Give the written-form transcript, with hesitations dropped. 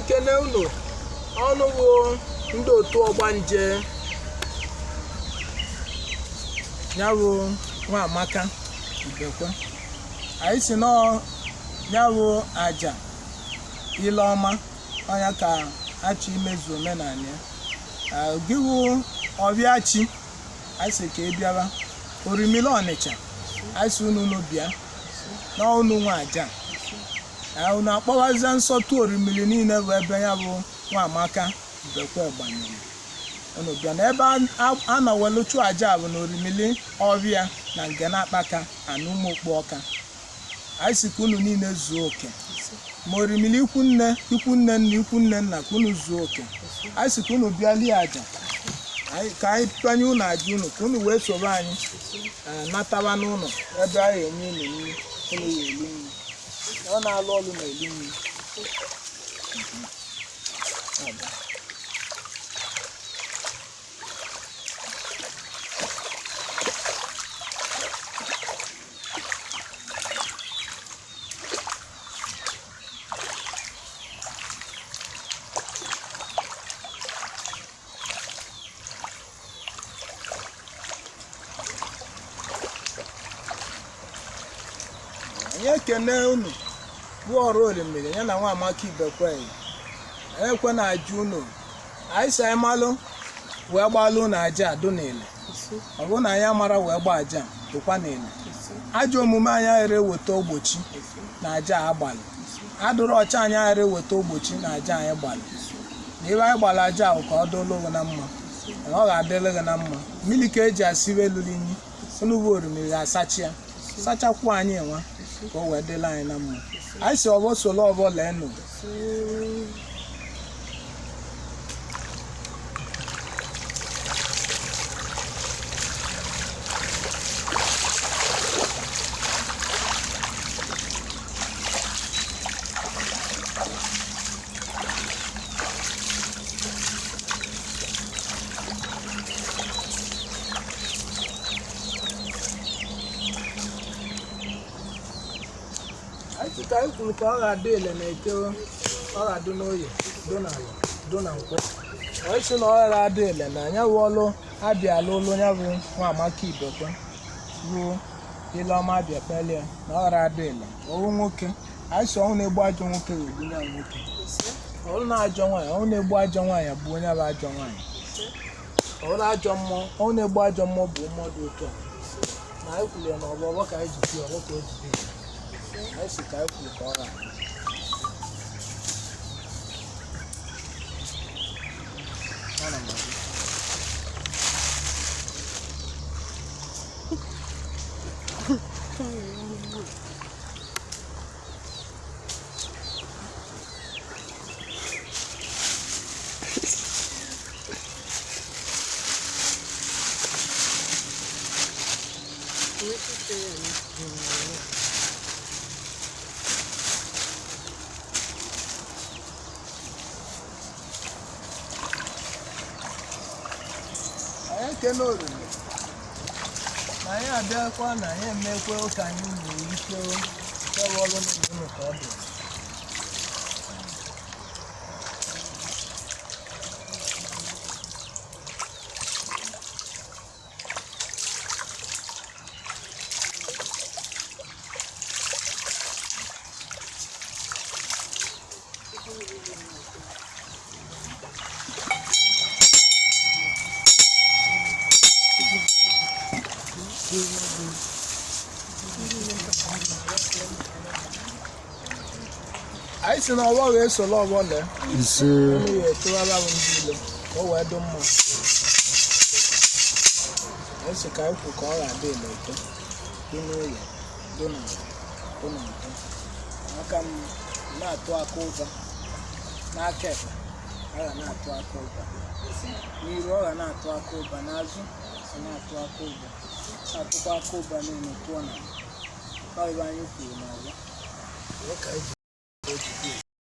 ekene unu ọnụ bụ ndị otu ọgbanje ya bụ nwa amaka ibekwe anyị si nọ ya bụ aja ile ọma ọnya ka achọ imezu omenala ya gịwụ ọbịachi anyị si ka ị bịara Orimiri Ọnịcha anyị si unu bịa n'ọnụ nwa aja unu akpọwazie nsọtụ Orimiri niile bụ ebe ya bụ nwa amaka ibekwe gbanyere unu bịa n'ebe a na-welu chụọ aja bụ na Orimiri ọbịa na Ngene Akpaka na Ụmụokpu Ọka anyị si ka unu niile zuo oke ma Orimiri ikwu nne nna ikwu nne nna ka unu zuo oke anyị si ka unu bịa lie aja ka anyị panye unu aja unu ka unu wee soro anyị nataba n'ụlọ ebe anyị enye unu nri unu ya eli nri ọ na-alụ ọrụ na eli nri anyị ekene unu bụ ọrụ Orimiri ya na nwa amaka ibekwe anyị ekwe na aja unu anyị si anyị malụ wee gbalụ na aja adụ n'ile ọ bụrụ na anyị amara wee gba aja dụkwa n'ile ajọ omume anyị aghara eweta ogbochi na aja agbalị adụrụ ọcha anyị aghara eweta ogbochi na aja anyị gbalị na ebe anyị gbara aja ahụ ka ọ dụlụ gị na mma ọ ga-adịlụ gị na mma mmiri ka eji asịrị eluru inyi unu bụ Orimiri ga-asachi ya sachakwa anyị nwa ka o wee dịla anyị na mma anyị si ọbọ solo ọbọ lee nụ ka anyị kwuru ka ọ ga-adị ele na eke ọ ga-adị n'oye do n'ala do na nkwọ anyị si na ọ ga-adị ele na anya bụ ọlụ abịala ụlọ ya bụ nwa amaka ibekwe bụ ile ọma abịa kpelie na ọ ga-adị ele ọwụ nwoke anyị si ọnwụ na-egbu ajọ nwoke ga-egbu ya nwoke ọrụ na-ajọ nwaanyị ọnwụ na-egbu ajọ nwaanyị bụ onye bụ ajọ nwaanyị ọrụ ajọ mmụọ ọnwụ na-egbu ajọ mmụọ bụ mmadụ ụtọ na anyị kwuru ya na ọgbọ ka anyị ji ọgbọ ka o jide anyị si ka anyị kwuru ka ọ ga anyị ekene Orimiri na anyị abịakwa na anyị emekwe ụka anyị nwere ike ọrụ n'ụlọ ka ọ dị anyị si na ọgbọ ga-esoro ọgbọ lee ise ya etowara bụ ndị ile ka o wee dị mma anyị si ka anyị kwu ka ọ ga-adị ele eke dị n'ụlọ dị na atọ aka m na-atụ aka ụba n'aka ekpe ọ ga na-atụ aka ụba n'iru ọ ga na-atụ aka ụba n'azụ ọ na-atụ aka ụba na-atụkwa aka ụba niile tụọ na ọ ebe anyị kwuru n'ọgbọ